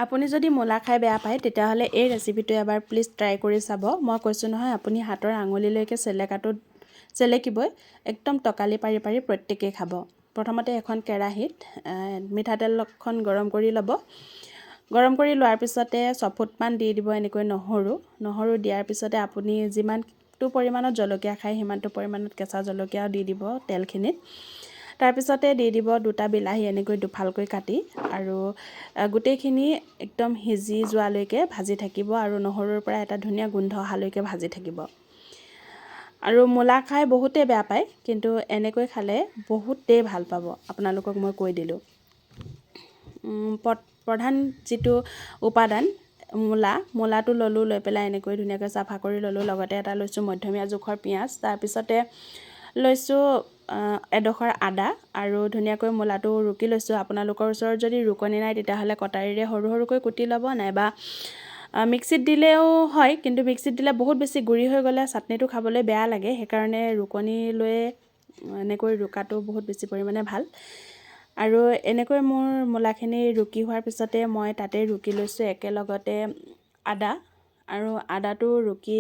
আপুনি যদি মূলা খাই বেয়া পায় তেতিয়াহ'লে এই ৰেচিপিটো এবাৰ প্লিজ ট্ৰাই কৰি চাব। মই কৈছোঁ নহয়, আপুনি হাতৰ আঙুলিলৈকে চেলেকিবই একদম টকালি পাৰি পাৰি প্ৰত্যেকেই খাব। প্ৰথমতে এখন কেৰাহীত মিঠাতেলখন গৰম কৰি ল'ব। গৰম কৰি লোৱাৰ পিছতে 6 ফুটমান দি দিব এনেকৈ নহৰু দিয়াৰ পিছতে আপুনি যিমানটো পৰিমাণত জলকীয়া খায় সিমানটো পৰিমাণত কেঁচা জলকীয়াও দি দিব তেলখিনিত। তাৰপিছতে দি দিব 2টা বিলাহী এনেকৈ দুফালকৈ কাটি, আৰু গোটেইখিনি একদম সিজি যোৱালৈকে ভাজি থাকিব আৰু নহৰুৰ পৰা এটা ধুনীয়া গোন্ধ অহালৈকে ভাজি থাকিব। আৰু মূলা খাই বহুতেই বেয়া পায়, কিন্তু এনেকৈ খালে বহুতেই ভাল পাব। আপোনালোকক মই কৈ দিলোঁ। প্ৰধান যিটো উপাদান মূলাটো ল'লোঁ, লৈ পেলাই এনেকৈ ধুনীয়াকৈ চাফা কৰি ল'লোঁ। লগতে এটা লৈছোঁ মধ্যমীয়া জোখৰ পিঁয়াজ, তাৰপিছতে লৈছোঁ এডোখৰ আদা, আৰু ধুনীয়াকৈ মূলাটো ৰুকি লৈছোঁ। আপোনালোকৰ ওচৰত যদি ৰুকনি নাই তেতিয়াহ'লে কটাৰীৰে সৰু সৰুকৈ কুটি ল'ব, নাইবা মিক্সিত দিলেও হয়, কিন্তু মিক্সিত দিলে বহুত বেছি গুড়ি হৈ গ'লে চাটনিটো খাবলৈ বেয়া লাগে। সেইকাৰণে ৰুকনি লৈ এনেকৈ ৰুকাটো বহুত বেছি পৰিমাণে ভাল। আৰু এনেকৈ মোৰ মূলাখিনি ৰুকি হোৱাৰ পিছতে মই তাতে ৰুকি লৈছোঁ একেলগতে আদা, আৰু আদাটো ৰুকি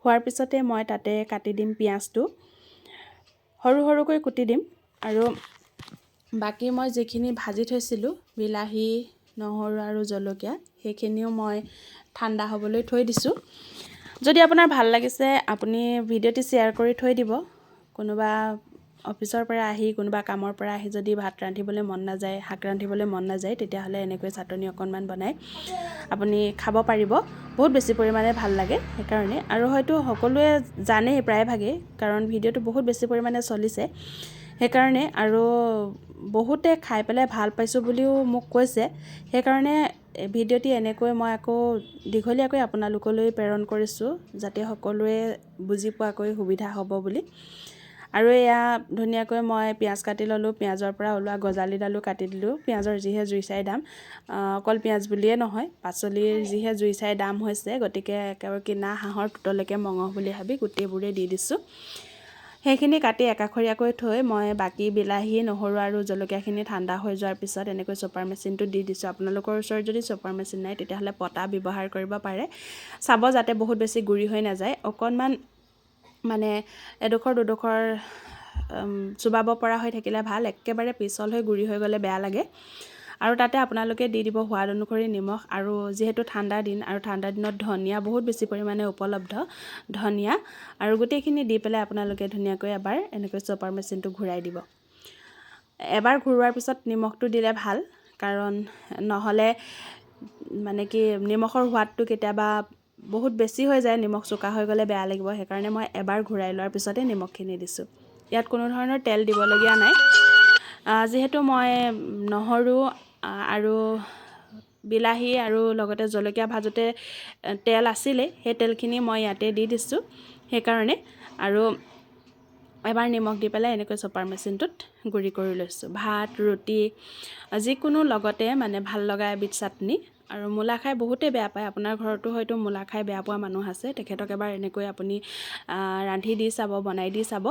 হোৱাৰ পিছতে মই তাতে কাটি দিম পিঁয়াজটো, সৰু সৰুকৈ কুটি দিম। আৰু বাকী মই যিখিনি ভাজি থৈছিলোঁ বিলাহী, নহৰু আৰু জলকীয়া, সেইখিনিও মই ঠাণ্ডা হ'বলৈ থৈ দিছোঁ। যদি আপোনাৰ ভাল লাগিছে আপুনি ভিডিঅ'টি শ্বেয়াৰ কৰি থৈ দিব। কোনোবা অফিচৰ পৰা আহি, কোনোবা কামৰ পৰা আহি যদি ভাত ৰান্ধিবলৈ মন নাযায়, শাক ৰান্ধিবলৈ মন নাযায়, তেতিয়াহ'লে এনেকৈ চাটনি অকণমান বনাই আপুনি খাব পাৰিব। বহুত বেছি পৰিমাণে ভাল লাগে সেইকাৰণে। আৰু হয়তো সকলোৱে জানেই প্ৰায়ভাগেই, কাৰণ ভিডিঅ'টো বহুত বেছি পৰিমাণে চলিছে সেইকাৰণে, আৰু বহুতে খাই পেলাই ভাল পাইছোঁ বুলিও মোক কৈছে। সেইকাৰণে ভিডিঅ'টি এনেকৈ মই আকৌ দীঘলীয়াকৈ আপোনালোকলৈ প্ৰেৰণ কৰিছোঁ, যাতে সকলোৱে বুজি পোৱাকৈ সুবিধা হ'ব বুলি। আৰু এয়া ধুনীয়াকৈ মই পিঁয়াজ কাটি ল'লোঁ। পিঁয়াজৰ পৰা ওলোৱা গজালিডালো কাটি দিলোঁ। পিঁয়াজৰ যিহে জুই চাই দাম, অকল পিঁয়াজ বুলিয়ে নহয়, পাচলিৰ যিহে জুই চাই দাম হৈছে, গতিকে একেবাৰে কিনা হাঁহৰ টোতলৈকে মঙহ বুলি ভাবি গোটেইবোৰে দি দিছোঁ। সেইখিনি কাটি একাষৰীয়াকৈ থৈ মই বাকী বিলাহী, নহৰু আৰু জলকীয়াখিনি ঠাণ্ডা হৈ যোৱাৰ পিছত এনেকৈ চপাৰ মেচিনটোত দি দিছোঁ। আপোনালোকৰ ওচৰত যদি চপাৰ মেচিন নাই তেতিয়াহ'লে পটা ব্যৱহাৰ কৰিব পাৰে। চাব যাতে বহুত বেছি গুড়ি হৈ নাযায়। অকণমান মানে এডোখৰ দুডোখৰ চুবাব পৰা হৈ থাকিলে ভাল, একেবাৰে পিছল হৈ গুড়ি হৈ গ'লে বেয়া লাগে। আৰু তাতে আপোনালোকে দি দিব সোৱাদ অনুসৰি নিমখ, আৰু যিহেতু ঠাণ্ডাৰ দিন, আৰু ঠাণ্ডাৰ দিনত ধনিয়া বহুত বেছি পৰিমাণে উপলব্ধ, ধনিয়া, আৰু গোটেইখিনি দি পেলাই আপোনালোকে ধুনীয়াকৈ এবাৰ এনেকৈ চপাৰ মেচিনটো ঘূৰাই দিব। এবাৰ ঘূৰোৱাৰ পিছত নিমখটো দিলে ভাল, কাৰণ নহ'লে মানে কি নিমখৰ সোৱাদটো কেতিয়াবা বহুত বেছি হৈ যায়, নিমখ চোকা হৈ গ'লে বেয়া লাগিব। সেইকাৰণে মই এবাৰ ঘূৰাই লোৱাৰ পিছতে নিমখখিনি দিছোঁ। ইয়াত কোনো ধৰণৰ তেল দিবলগীয়া নাই। যিহেতু মই নহৰু আৰু বিলাহী আৰু লগতে জলকীয়া ভাজোতে তেল আছিলেই, সেই তেলখিনি মই ইয়াতে দি দিছোঁ সেইকাৰণে। আৰু এবাৰ নিমখ দি পেলাই এনেকৈ চপাৰ মেচিনটোত গুড়ি কৰি লৈছোঁ। ভাত, ৰুটি যিকোনো লগতে মানে ভাল লগা এবিধ চাটনি। আৰু মূলা খাই বহুতেই বেয়া পায়। আপোনাৰ ঘৰতো হয়তো মূলা খাই বেয়া পোৱা মানুহ আছে, তেখেতক এবাৰ এনেকৈ আপুনি ৰান্ধি দি চাব, বনাই দি চাব,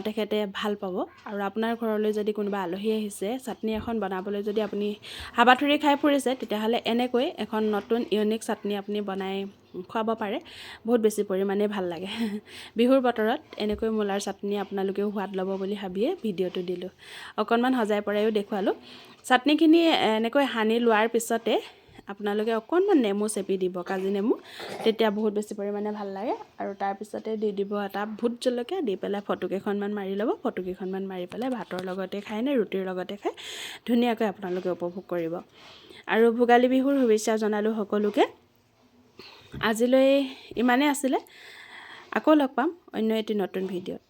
তেখেতে ভাল পাব। আৰু আপোনাৰ ঘৰলৈ যদি কোনোবা আলহী আহিছে, চাটনি এখন বনাবলৈ যদি আপুনি হাবাথুৰি খাই ফুৰিছে, তেতিয়াহ'লে এনেকৈ এখন নতুন ইউনিক চাটনি আপুনি বনাই খুৱাব পাৰে। বহুত বেছি পৰিমাণে ভাল লাগে। বিহুৰ বতৰত এনেকৈ মূলাৰ চাটনি আপোনালোকেও সোৱাদ ল'ব বুলি ভাবিয়ে ভিডিঅ'টো দিলোঁ। অকণমান সজাই পৰাইও দেখুৱালোঁ। চাটনিখিনি এনেকৈ সানি লোৱাৰ পিছতে আপোনালোকে অকণমান নেমু চেপি দিব, কাজি নেমু, তেতিয়া বহুত বেছি পৰিমাণে ভাল লাগে। আৰু তাৰপিছতে দি দিব এটা ভোট জলকীয়া, দি পেলাই ফটোকেইখনমান মাৰি ল'ব। ফটোকেইখনমান মাৰি পেলাই ভাতৰ লগতে খায় নে ৰুটিৰ লগতে খায়, ধুনীয়াকৈ আপোনালোকে উপভোগ কৰিব। আৰু ভোগালী বিহুৰ শুভেচ্ছা জনালোঁ সকলোকে। আজিলৈ ইমানেই আছিলে। আকৌ লগ পাম অন্য এটি নতুন ভিডিঅ'ত।